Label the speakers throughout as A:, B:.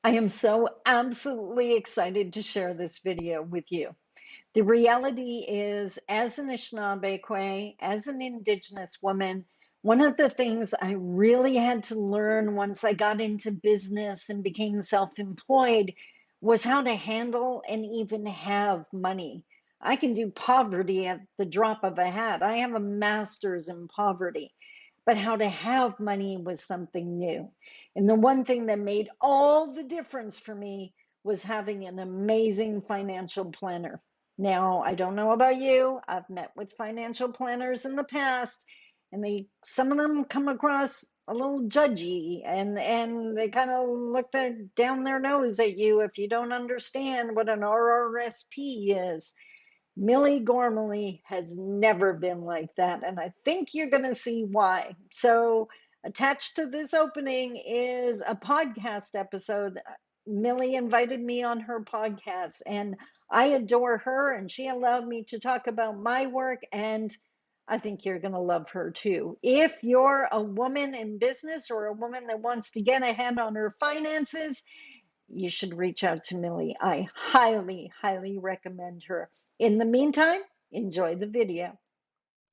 A: I am so absolutely excited to share this video with you. The reality is, as an Anishinaabe, as an Indigenous woman, one of the things I really had to learn once I got into business and became self-employed was how to handle and even have money. I can do poverty at the drop of a hat. I have a master's in poverty, but how to have money was something new. And the one thing that made all the difference for me was having an amazing financial planner. Now, I don't know about you. I've met with financial planners in the past, and some of them come across a little judgy, and they kind of look down their nose at you if you don't understand what an RRSP is. Millie Gormely has never been like that, and I think you're going to see why. So, attached to this opening is a podcast episode. Millie invited me on her podcast, and I adore her, and she allowed me to talk about my work, and I think you're going to love her too. If you're a woman in business or a woman that wants to get ahead on her finances, you should reach out to Millie. I highly, highly recommend her. In the meantime, enjoy the video.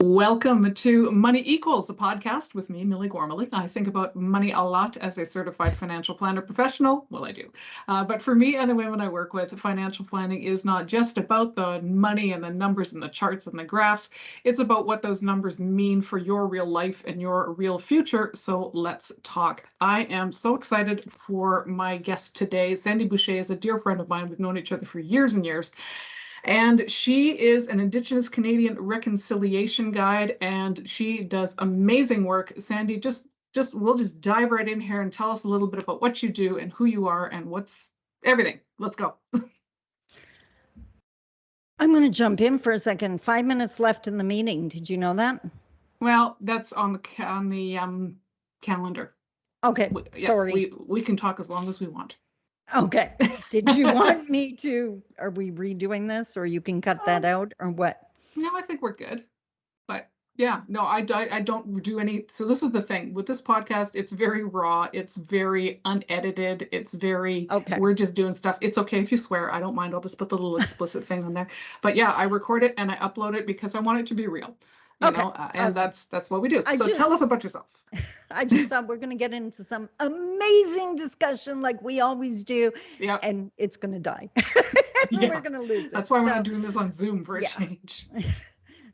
B: Welcome to Money Equals, a podcast with me, Millie Gormely. I think about money a lot as a certified financial planner professional. Well, I do. But for me and the women I work with, financial planning is not just about the money and the numbers and the charts and the graphs. It's about what those numbers mean for your real life and your real future. So let's talk. I am so excited for my guest today. Sandy Boucher is a dear friend of mine. We've known each other for years and years. And she is an Indigenous Canadian reconciliation guide, and she does amazing work. Sandy, we'll just dive right in here and tell us a little bit about what you do and who you are and what's everything. Let's go.
A: I'm going to jump in for a second. 5 minutes left in the meeting. Did you know that?
B: Well, that's on the calendar.
A: Okay,
B: Yes,
A: sorry.
B: We can talk as long as we want.
A: Okay. Did you want me to? Are we redoing this, or you can cut that out, or what?
B: No, I think we're good. But yeah, no, I don't do any. So this is the thing with this podcast. It's very raw. It's very unedited. It's very,
A: Okay.
B: We're just doing stuff. It's okay if you swear. I don't mind. I'll just put the little explicit thing on there. But yeah, I record it and I upload it because I want it to be real. You know, and
A: awesome.
B: that's what we do. So tell us about yourself.
A: I just thought we're going to get into some amazing discussion like we always do.
B: Yeah.
A: And it's going to die.
B: Yeah.
A: We're going to lose it.
B: That's why we're not doing this on Zoom for a change.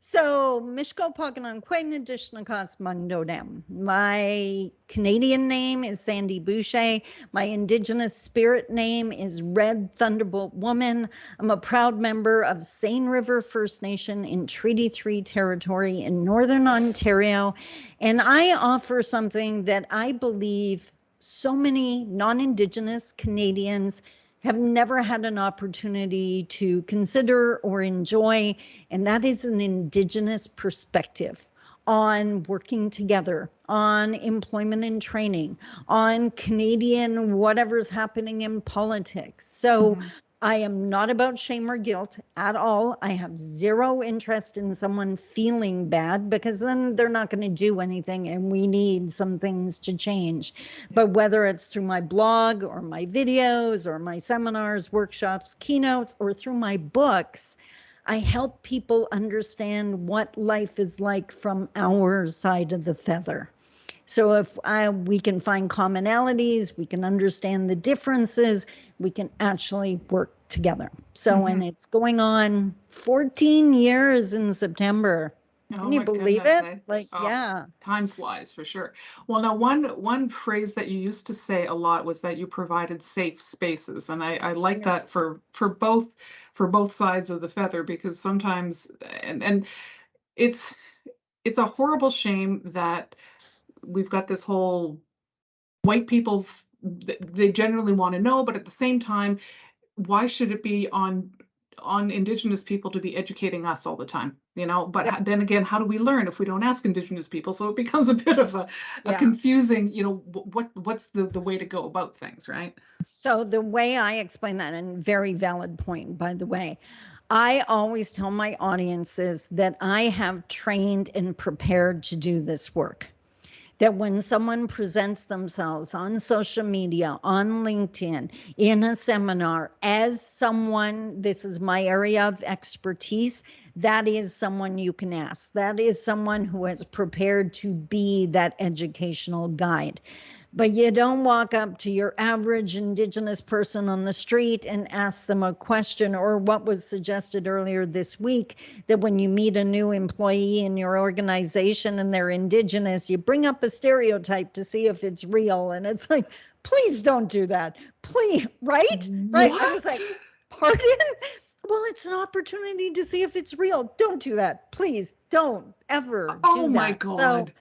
A: So, Mishko Paganan Quenadishnakas Mangdodam. My Canadian name is Sandy Boucher. My Indigenous spirit name is Red Thunderbolt Woman. I'm a proud member of Seine River First Nation in Treaty 3 territory in Northern Ontario. And I offer something that I believe so many non-Indigenous Canadians have never had an opportunity to consider or enjoy, and that is an Indigenous perspective on working together, on employment and training, on Canadian whatever's happening in politics. So I am not about shame or guilt at all. I have zero interest in someone feeling bad because then they're not going to do anything and we need some things to change. But whether it's through my blog or my videos or my seminars, workshops, keynotes, or through my books, I help people understand what life is like from our side of the feather. So if we can find commonalities, we can understand the differences, we can actually work together. So, and it's going on 14 years in September. Can you believe it? Yeah.
B: Time flies for sure. Well, now one phrase that you used to say a lot was that you provided safe spaces, and I like that for both sides of the feather, because sometimes and it's a horrible shame that we've got this whole white people, they generally want to know, but at the same time, why should it be on Indigenous people to be educating us all the time, you know? But then again, how do we learn if we don't ask Indigenous people? So it becomes a bit of a confusing, you know, what's the way to go about things, right?
A: So the way I explain that, and very valid point, by the way, I always tell my audiences that I have trained and prepared to do this work. that when someone presents themselves on social media, on LinkedIn, in a seminar, as someone, this is my area of expertise, that is someone you can ask. That is someone who is prepared to be that educational guide. But you don't walk up to your average Indigenous person on the street and ask them a question, or what was suggested earlier this week, that when you meet a new employee in your organization and they're Indigenous, you bring up a stereotype to see if it's real. And it's like, please don't do that. Please, right? Right.
B: What?
A: I was like, pardon? Well, it's an opportunity to see if it's real. Don't do that. Please don't ever do that.
B: Oh my God.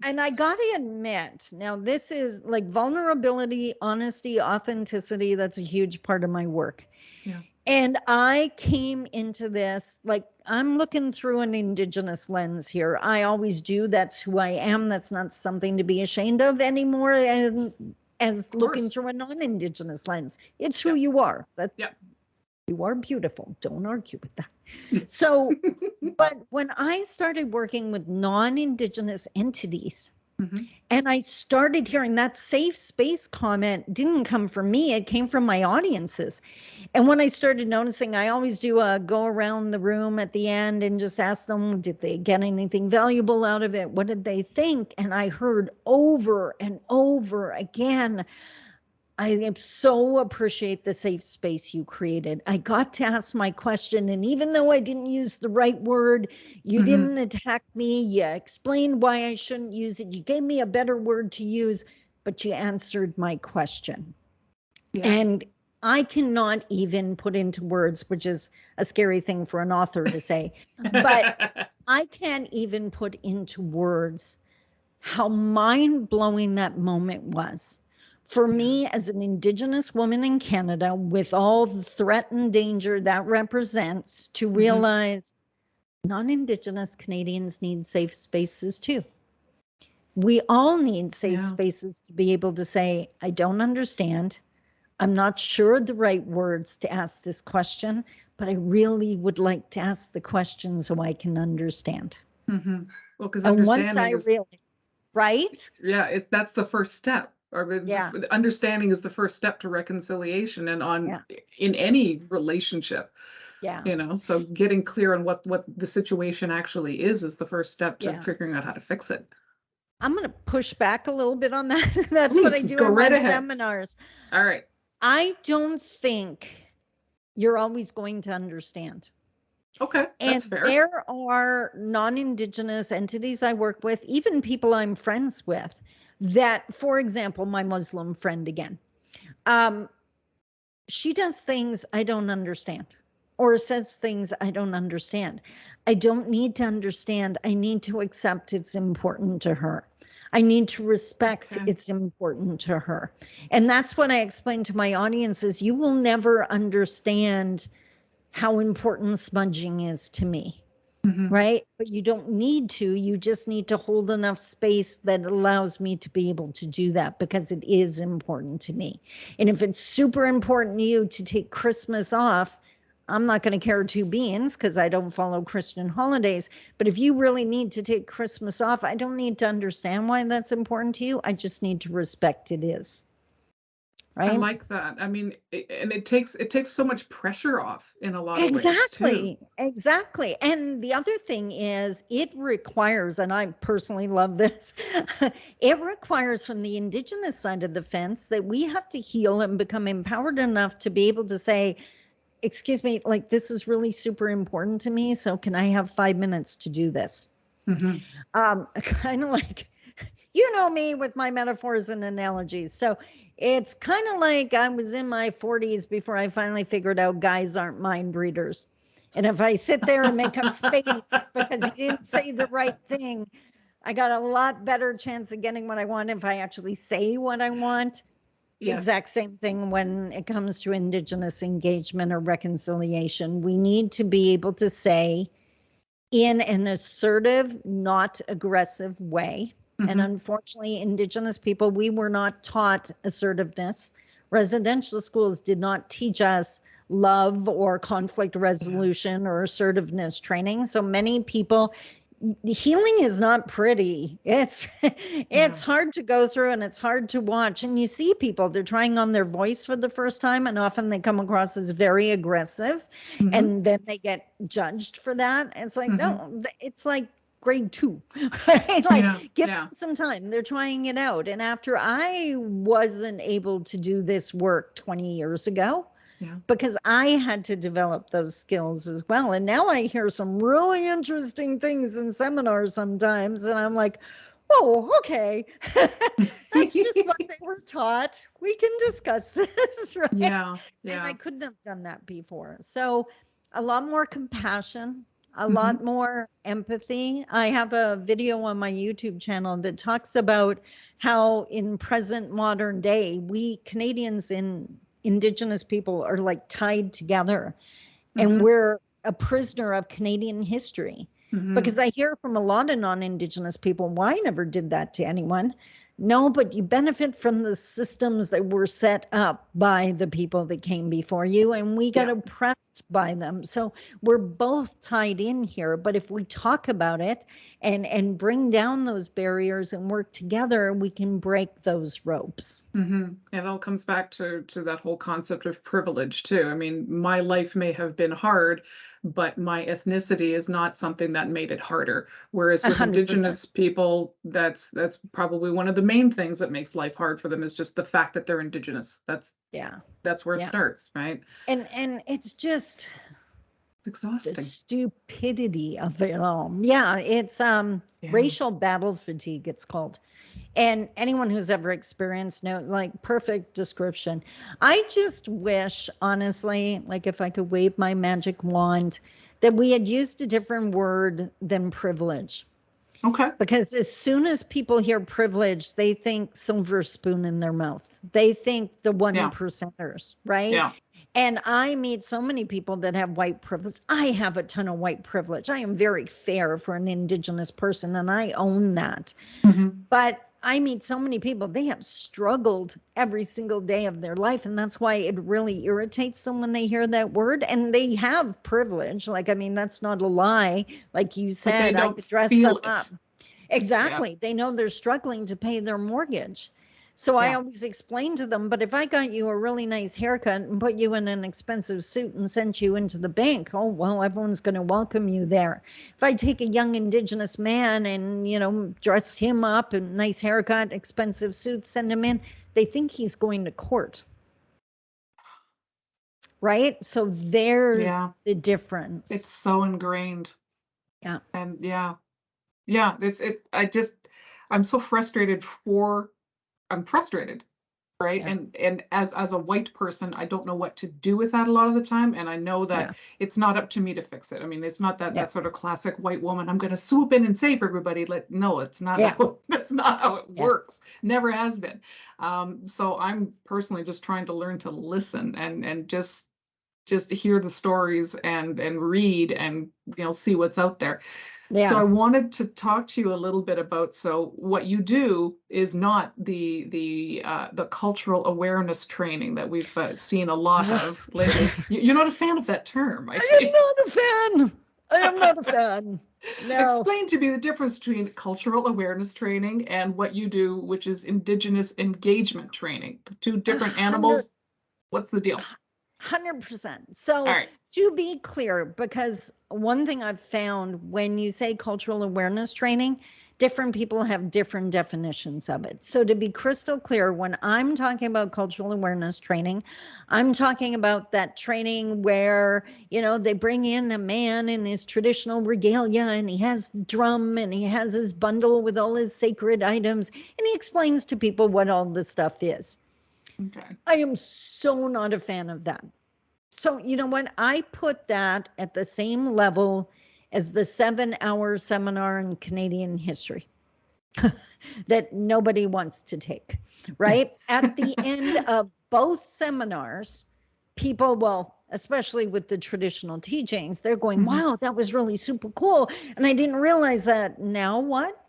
A: And I got to admit, now this is like vulnerability, honesty, authenticity. That's a huge part of my work.
B: Yeah.
A: And I came into this, like, I'm looking through an Indigenous lens here. I always do. That's who I am. That's not something to be ashamed of anymore. And as looking through a non-Indigenous lens, it's who you are. You are beautiful. Don't argue with that. So, but when I started working with non-Indigenous entities, and I started hearing that safe space comment didn't come from me, it came from my audiences. And when I started noticing, I always do a go around the room at the end and just ask them, did they get anything valuable out of it? What did they think? And I heard over and over again, I so appreciate the safe space you created. I got to ask my question, and even though I didn't use the right word, you didn't attack me. You explained why I shouldn't use it. You gave me a better word to use, but you answered my question. Yeah. And I cannot even put into words, which is a scary thing for an author to say, but I can't even put into words how mind-blowing that moment was. For me, as an Indigenous woman in Canada, with all the threat and danger that represents, to realize non-Indigenous Canadians need safe spaces too. We all need safe spaces to be able to say, I don't understand. I'm not sure the right words to ask this question, but I really would like to ask the question so I can understand.
B: Well, because
A: understanding right?
B: Yeah, that's the first step. Understanding is the first step to reconciliation and in any relationship. Yeah. So getting clear on what the situation actually is the first step to figuring out how to fix it.
A: I'm going to push back a little bit on that. That's what I do in my seminars.
B: All right.
A: I don't think you're always going to understand.
B: Okay, that's fair.
A: There are non-Indigenous entities I work with, even people I'm friends with, that, for example, my Muslim friend again, she does things I don't understand, or says things I don't understand. I don't need to understand. I need to accept it's important to her. I need to respect it's important to her. And that's what I explain to my audiences. You will never understand how important smudging is to me. Right? But you don't need to. You just need to hold enough space that allows me to be able to do that, because it is important to me. And if it's super important to you to take Christmas off, I'm not going to care two beans because I don't follow Christian holidays. But if you really need to take Christmas off, I don't need to understand why that's important to you. I just need to respect it is. Right?
B: I like that. I mean, and it takes so much pressure off in a lot of ways too.
A: Exactly. And the other thing is, it requires, and I personally love this, it requires from the Indigenous side of the fence that we have to heal and become empowered enough to be able to say, excuse me, like, this is really super important to me, so can I have 5 minutes to do this? Kind of like, you know me with my metaphors and analogies. So it's kind of like I was in my 40s before I finally figured out guys aren't mind readers. And if I sit there and make a face because he didn't say the right thing, I got a lot better chance of getting what I want if I actually say what I want. Exact same thing when it comes to Indigenous engagement or reconciliation. We need to be able to say in an assertive, not aggressive way. And unfortunately, Indigenous people, we were not taught assertiveness. Residential schools did not teach us love or conflict resolution or assertiveness training. So many people, healing is not pretty. It's
B: Yeah.
A: it's hard to go through and it's hard to watch. And you see people, they're trying on their voice for the first time, and often they come across as very aggressive,
B: Mm-hmm.
A: and then they get judged for that. It's like,
B: Mm-hmm.
A: no, it's like grade two, right? Like,
B: Yeah.
A: give them
B: Yeah.
A: some time. They're trying it out. And after I wasn't able to do this work 20 years ago,
B: Yeah.
A: because I had to develop those skills as well. And now I hear some really interesting things in seminars sometimes, and I'm like, oh, okay. That's just what they were taught. We can discuss this, right?
B: Yeah.
A: And I
B: Yeah.
A: couldn't have done that before. So, a lot more compassion, a
B: Mm-hmm.
A: lot more empathy. I have a video on my YouTube channel that talks about how, in present modern day, we Canadians and Indigenous people are like tied together, and
B: Mm-hmm.
A: we're a prisoner of Canadian history.
B: Mm-hmm.
A: Because I hear from a lot of non-Indigenous people, well, I never did that to anyone. No, but you benefit from the systems that were set up by the people that came before you, and we got
B: Yeah.
A: oppressed by them. So we're both tied in here. But if we talk about it and bring down those barriers and work together, we can break those ropes.
B: Mm-hmm. It all comes back to that whole concept of privilege too. I mean, my life may have been hard, but my ethnicity is not something that made it harder. Whereas with
A: 100%.
B: Indigenous people, that's probably one of the main things that makes life hard for them is just the fact that they're Indigenous.
A: Yeah.
B: That's where it
A: Yeah.
B: starts, right?
A: And it's just
B: It's
A: the
B: exhausting.
A: stupidity of it all. Yeah, it's
B: Yeah.
A: racial battle fatigue, it's called. And anyone who's ever experienced knows, like, perfect description. I just wish, honestly, like if I could wave my magic wand, that we had used a different word than privilege.
B: Okay.
A: Because as soon as people hear privilege, they think silver spoon in their mouth. They think the one
B: Yeah.
A: percenters, right?
B: Yeah.
A: And I meet so many people that have white privilege. I have a ton of white privilege. I am very fair for an Indigenous person, and I own that.
B: Mm-hmm.
A: But I meet so many people, they have struggled every single day of their life. And that's why it really irritates them when they hear that word. And they have privilege. Like, I mean, that's not a lie. Like you
B: But they
A: said, I
B: don't
A: could dress
B: feel
A: them
B: it.
A: up.
B: Yeah.
A: Exactly. They know they're struggling to pay their mortgage. So I
B: Yeah.
A: always explain to them, but if I got you a really nice haircut and put you in an expensive suit and sent you into the bank, oh, well, everyone's going to welcome you there. If I take a young Indigenous man and, dress him up in nice haircut, expensive suit, send him in, they think he's going to court. Right? So there's
B: Yeah.
A: the difference.
B: It's so ingrained.
A: Yeah.
B: And yeah. I'm so frustrated I'm frustrated, right?
A: Yeah.
B: And as a white person, I don't know what to do with that a lot of the time. And I know that
A: Yeah.
B: it's not up to me to fix it. I mean, it's not
A: Yeah.
B: that sort of classic white woman, I'm gonna swoop in and save everybody. No, it's not
A: Yeah.
B: that's not how it
A: Yeah.
B: works. Never has been. So I'm personally just trying to learn to listen and just hear the stories and read and see what's out there. So I
A: Yeah.
B: wanted to talk to you a little bit about, so what you do is not the cultural awareness training that we've seen a lot of lately. You're not a fan of that term, I
A: I
B: see.
A: am not a fan. I am not a fan. No.
B: Explain to me the difference between cultural awareness training and what you do, which is Indigenous engagement training. Two different animals. What's the deal?
A: 100%. So,
B: All right.
A: to be clear, because one thing I've found when you say cultural awareness training, different people have different definitions of it. So, to be crystal clear, when I'm talking about cultural awareness training, I'm talking about that training where, they bring in a man in his traditional regalia and he has the drum and he has his bundle with all his sacred items and he explains to people what all this stuff is.
B: Okay.
A: I am so not a fan of that. So, you know what? I put that at the same level as the 7-hour seminar in Canadian history that nobody wants to take, right? At the end of both seminars, people, well, especially with the traditional teachings, they're going, wow, that was really super cool. And I didn't realize that. Now what?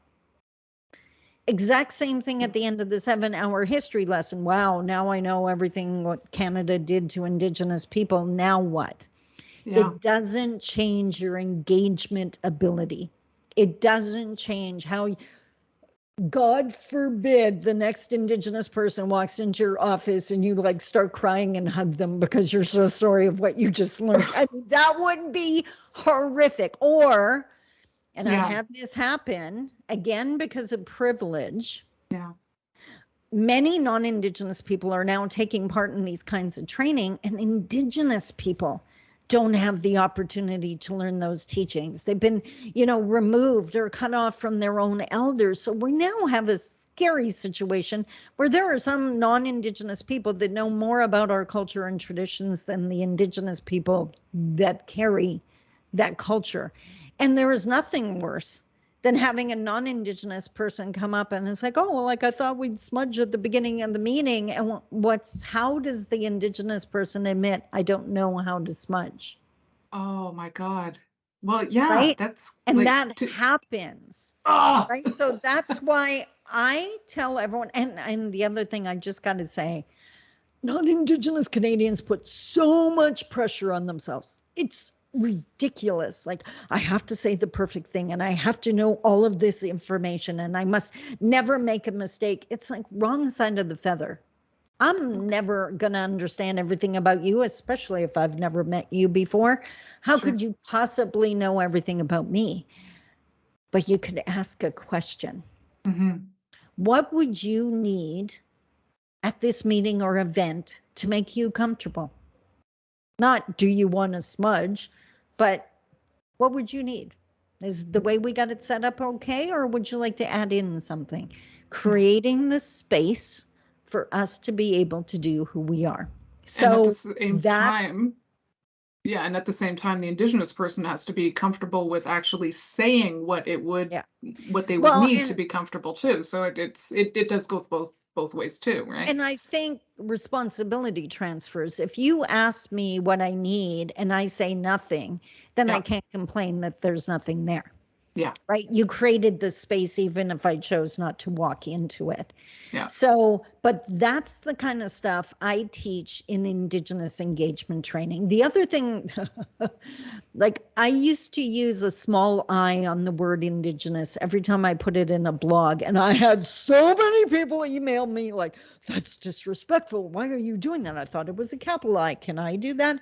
A: Exact same thing at the end of the 7-hour history lesson. Wow, now I know everything what Canada did to Indigenous people. Now what?
B: Yeah.
A: It doesn't change your engagement ability. It doesn't change how, God forbid, the next Indigenous person walks into your office and you like start crying and hug them because you're so sorry of what you just learned. I mean, that would be horrific. Or, and I've
B: Yeah.
A: had this happen again because of privilege.
B: Yeah.
A: Many non-Indigenous people are now taking part in these kinds of training, and Indigenous people don't have the opportunity to learn those teachings. They've been, removed or cut off from their own elders. So we now have a scary situation where there are some non-Indigenous people that know more about our culture and traditions than the Indigenous people that carry that culture. And there is nothing worse than having a non-Indigenous person come up and it's like, oh, well, like I thought we'd smudge at the beginning of the meeting. And how does the Indigenous person admit, I don't know how to smudge?
B: Oh my God. Well, yeah,
A: Right?
B: that's
A: And
B: like,
A: that happens,
B: oh,
A: right? So that's why I tell everyone, and the other thing I just got to say, non-Indigenous Canadians put so much pressure on themselves. It's ridiculous. Like, I have to say the perfect thing and I have to know all of this information and I must never make a mistake. It's like wrong side of the feather. I'm never going to understand everything about you, especially if I've never met you before. How
B: sure.
A: could you possibly know everything about me? But you could ask a question.
B: Mm-hmm.
A: What would you need at this meeting or event to make you comfortable? Not, do you want to smudge, but what would you need? Is the way we got it set up okay, or would you like to add in something? Creating the space for us to be able to do who we are.
B: And at the
A: So
B: same time, yeah, and at the same time, the Indigenous person has to be comfortable with actually saying what they would need to be comfortable too. So it does go both ways too, right?
A: And I think responsibility transfers. If you ask me what I need and I say nothing, then I can't complain that there's nothing there.
B: Yeah.
A: Right? You created the space even if I chose not to walk into it.
B: Yeah.
A: So, but that's the kind of stuff I teach in Indigenous engagement training. The other thing, like I used to use a small I on the word Indigenous every time I put it in a blog. And I had so many people email me like, that's disrespectful. Why are you doing that? I thought it was a capital I. Can I do that?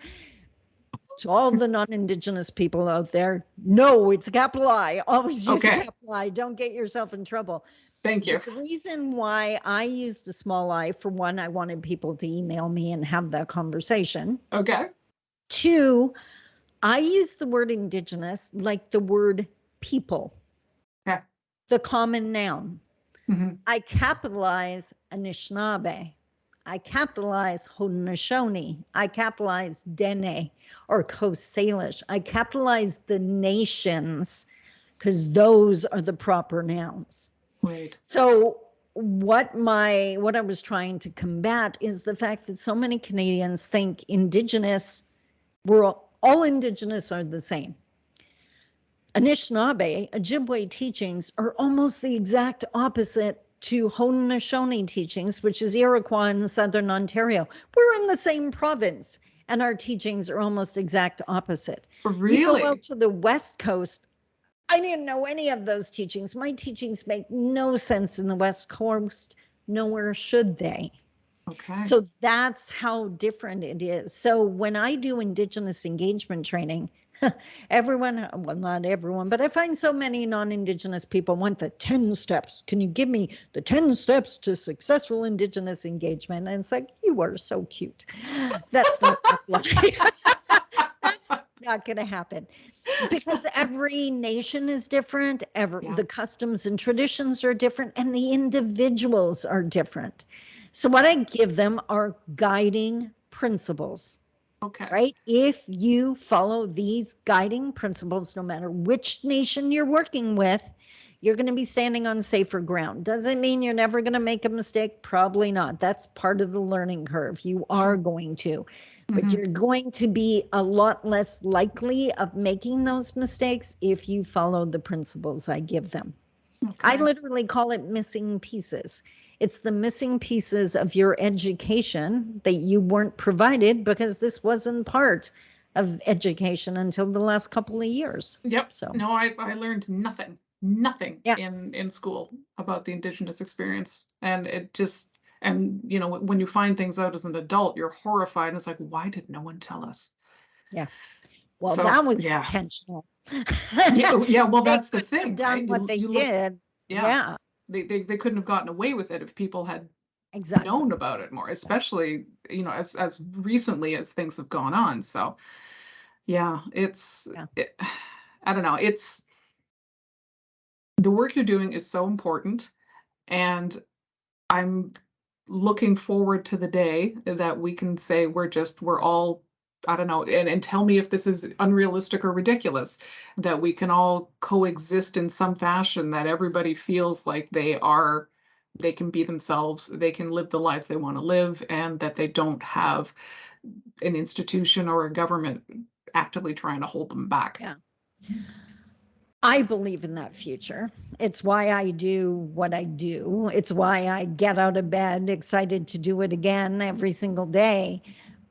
A: To all the non-Indigenous people out there, no, it's a capital I. Always use a capital I. Don't get yourself in trouble.
B: Thank you.
A: But the reason why I used a small I, for one, I wanted people to email me and have that conversation.
B: Okay.
A: Two, I use the word Indigenous like the word people.
B: Yeah.
A: The common noun.
B: Mm-hmm.
A: I capitalize Anishinaabe. I capitalize Haudenosaunee. I capitalize Dene or Coast Salish. I capitalize the nations because those are the proper nouns.
B: Right.
A: So what I was trying to combat is the fact that so many Canadians think Indigenous, all Indigenous are the same. Anishinaabe, Ojibwe teachings are almost the exact opposite to Haudenosaunee teachings, which is Iroquois in southern Ontario. We're in the same province, and our teachings are almost exact opposite.
B: Really?
A: You go out to the West Coast, I didn't know any of those teachings. My teachings make no sense in the West Coast, nowhere should they.
B: Okay.
A: So that's how different it is. So when I do Indigenous engagement training, everyone, well, not everyone, but I find so many non-Indigenous people want the 10 steps. Can you give me the 10 steps to successful Indigenous engagement? And it's like, you are so cute. That's not that's not going to happen because every nation is different. The customs and traditions are different and the individuals are different. So what I give them are guiding principles.
B: Okay.
A: Right? If you follow these guiding principles, no matter which nation you're working with, you're going to be standing on safer ground. Doesn't mean you're never going to make a mistake. Probably not. That's part of the learning curve. You are going to, but you're going to be a lot less likely of making those mistakes if you follow the principles I give them. Okay. I literally call it missing pieces. It's the missing pieces of your education that you weren't provided because this wasn't part of education until the last couple of years.
B: Yep.
A: So
B: No, I learned nothing
A: yeah,
B: in school about the Indigenous experience. And it just, and you know, when you find things out as an adult, you're horrified. And it's like, why did no one tell us?
A: yeah. Well,
B: So
A: that was
B: yeah.
A: intentional.
B: Yeah, well,
A: They
B: that's the
A: couldn't have
B: thing, right?
A: done what they
B: You look,
A: did.
B: yeah,
A: Yeah,
B: they couldn't have gotten away with it if people had
A: exactly.
B: known about it more, especially, you know, as recently as things have gone on. So yeah,
A: Yeah.
B: I don't know, it's the work you're doing is so important, and I'm looking forward to the day that we can say we're all, I don't know, and tell me if this is unrealistic or ridiculous, that we can all coexist in some fashion, that everybody feels like they can be themselves, they can live the life they want to live, and that they don't have an institution or a government actively trying to hold them back.
A: Yeah. I believe in that future. It's why I do what I do. It's why I get out of bed excited to do it again every single day.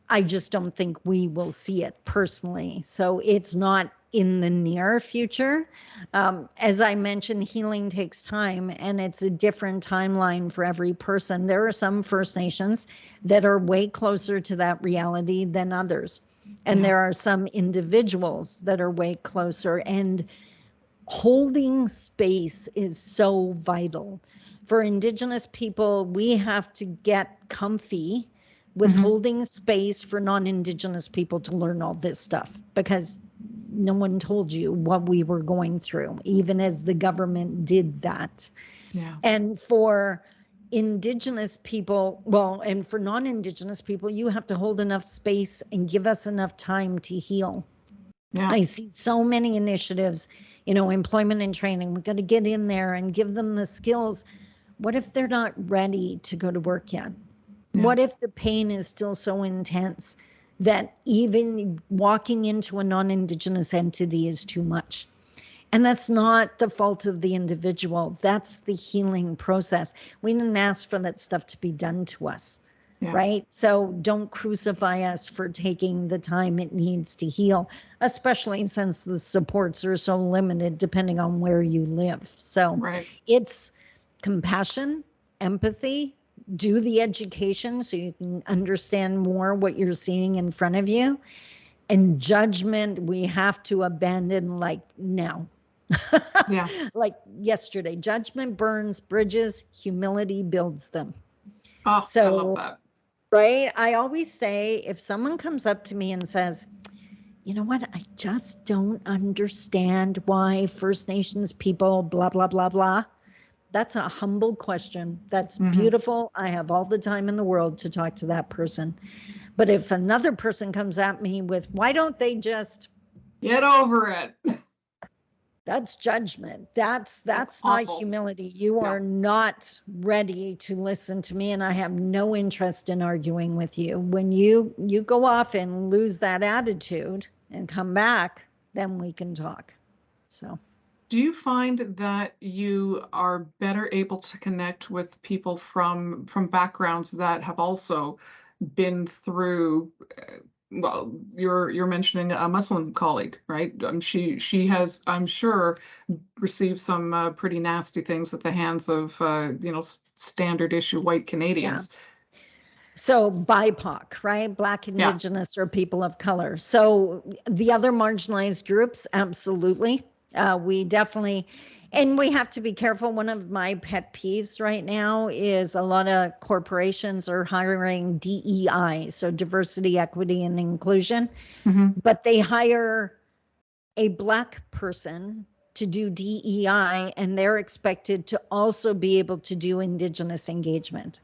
A: I just don't think we will see it personally. So it's not in the near future. As I mentioned, healing takes time and it's a different timeline for every person. There are some First Nations that are way closer to that reality than others. And
B: Yeah.
A: there are some individuals that are way closer. And holding space is so vital. For Indigenous people, we have to get comfy with
B: Mhm.
A: holding space for non-Indigenous people to learn all this stuff because no one told you what we were going through, even as the government did that.
B: Yeah.
A: And for Indigenous people, well, and for non-Indigenous people, you have to hold enough space and give us enough time to heal.
B: Yeah.
A: I see so many initiatives, employment and training. We've got to get in there and give them the skills. What if they're not ready to go to work yet?
B: Yeah.
A: What if the pain is still so intense that even walking into a non-Indigenous entity is too much? And that's not the fault of the individual. That's the healing process. We didn't ask for that stuff to be done to us.
B: Yeah.
A: Right? So don't crucify us for taking the time it needs to heal, especially since the supports are so limited depending on where you live. So
B: Right.
A: it's compassion, empathy, do the education so you can understand more what you're seeing in front of you. And judgment, we have to abandon like now.
B: Yeah.
A: Like yesterday, judgment burns bridges, humility builds them.
B: Oh, I love
A: So
B: that.
A: right? I always say if someone comes up to me and says, you know what, I just don't understand why First Nations people, blah, blah, blah, blah. That's a humble question. That's
B: Mhm.
A: beautiful. I have all the time in the world to talk to that person. But if another person comes at me with, why don't they just,
B: Get over it.
A: that's judgment. That's not
B: awful.
A: humility. You are
B: No.
A: not ready to listen to me, and I have no interest in arguing with you. When you go off and lose that attitude and come back, then we can talk. So,
B: Do you find that you are better able to connect with people from backgrounds that have also been through, well, you're mentioning a Muslim colleague, right? She has, I'm sure, received some pretty nasty things at the hands of standard issue white
A: yeah.
B: Canadians.
A: So BIPOC, right? Black,
B: Yeah.
A: Indigenous, or people of color. So the other marginalized groups, absolutely. We definitely, and we have to be careful. One of my pet peeves right now is a lot of corporations are hiring DEI, so diversity, equity, and inclusion,
B: Hmm.
A: but they hire a Black person to do DEI, and they're expected to also be able to do Indigenous engagement.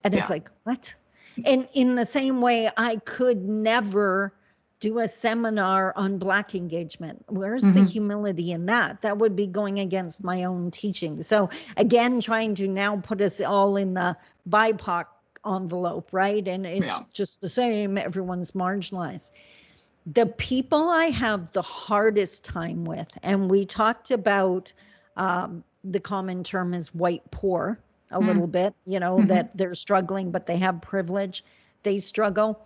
A: And it's
B: Yeah.
A: like, what? And in the same way, I could never do a seminar on Black engagement. Where's the
B: Hmm.
A: humility in that? That would be going against my own teaching. So again, trying to now put us all in the BIPOC envelope, right? And it's
B: Yeah.
A: just the same, everyone's marginalized. The people I have the hardest time with, and we talked about the common term is white poor a little bit,
B: Mm-hmm.
A: that they're struggling, but they have privilege. They struggle.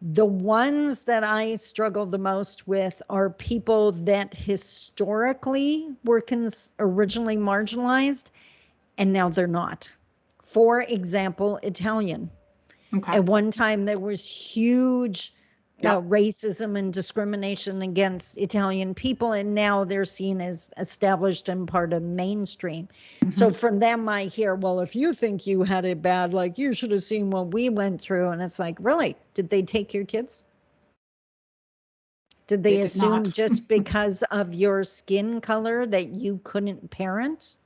A: The ones that I struggle the most with are people that historically were originally marginalized and now they're not. For example, Italian.
B: Okay.
A: At one time, there was huge
B: Yep.
A: racism and discrimination against Italian people, and now they're seen as established and part of mainstream. So from them, I hear, well, if you think you had it bad, like you should have seen what we went through. And it's like, really? Did they take your kids? Did they
B: did
A: assume
B: not.
A: just because of your skin color that you couldn't parent?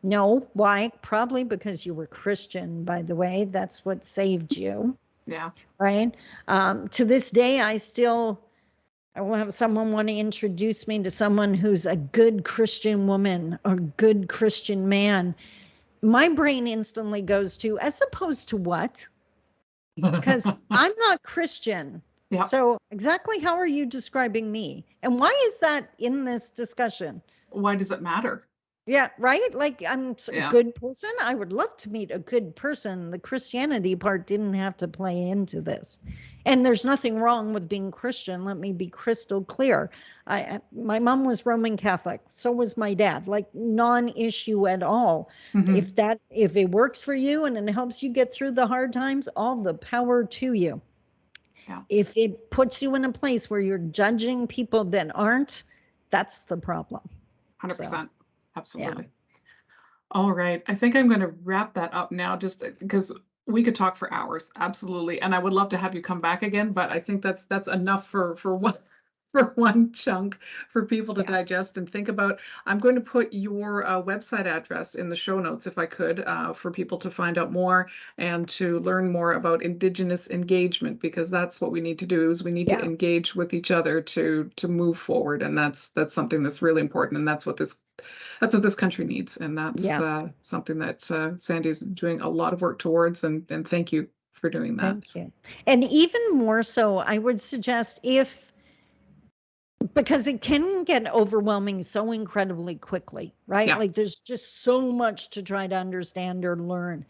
A: No. Why? Probably because you were Christian, by the way. That's what saved you.
B: Yeah.
A: Right. To this day, I will have someone want to introduce me to someone who's a good Christian woman or good Christian man. My brain instantly goes to, as opposed to what? Because I'm not Christian.
B: Yeah.
A: So exactly how are you describing me? And why is that in this discussion?
B: Why does it matter?
A: Yeah, right? Like I'm
B: Yeah.
A: a good person. I would love to meet a good person. The Christianity part didn't have to play into this. And there's nothing wrong with being Christian. Let me be crystal clear. My mom was Roman Catholic. So was my dad. Like non-issue at all. If it works for you and it helps you get through the hard times, all the power to you.
B: Yeah.
A: If it puts you in a place where you're judging people that aren't, that's the problem.
B: 100%.
A: So,
B: Absolutely.
A: yeah.
B: All right. I think I'm going to wrap that up now just because we could talk for hours. Absolutely. And I would love to have you come back again, but I think that's enough for one chunk for people to digest and think about. I'm going to put your website address in the show notes if I could, for people to find out more and to learn more about Indigenous engagement, because that's what we need to do is we need to engage with each other to move forward. And that's something that's really important. And that's what this country needs. And that's something that Sandy's doing a lot of work towards. And thank you for doing that.
A: Thank you. And even more so, I would suggest because it can get overwhelming so incredibly quickly, right?
B: Yeah.
A: Like there's just so much to try to understand or learn.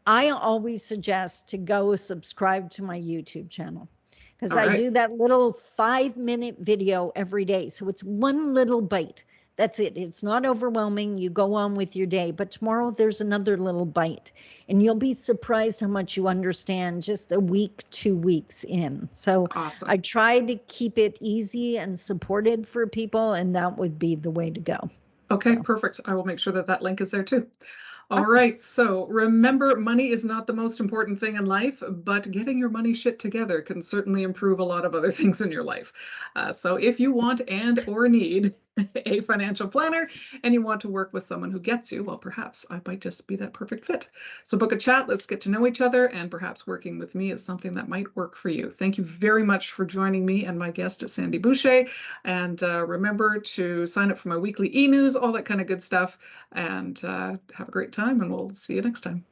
A: I always suggest to go subscribe to my YouTube channel because I do that little 5-minute video every day. So it's one little bite. That's it. It's not overwhelming. You go on with your day, but tomorrow there's another little bite and you'll be surprised how much you understand just a week, 2 weeks in. So
B: awesome.
A: I try to keep it easy and supported for people, and that would be the way to go.
B: Okay, perfect. I will make sure that link is there too. All
A: Awesome.
B: right. So remember, money is not the most important thing in life, but getting your money shit together can certainly improve a lot of other things in your life. So if you want and or need a financial planner and you want to work with someone who gets you, well, perhaps I might just be that perfect fit. So book a chat. Let's get to know each other, and perhaps working with me is something that might work for you. Thank you very much for joining me and my guest, Sandy Boucher. And remember to sign up for my weekly e-news, all that kind of good stuff, and have a great time, and we'll see you next time.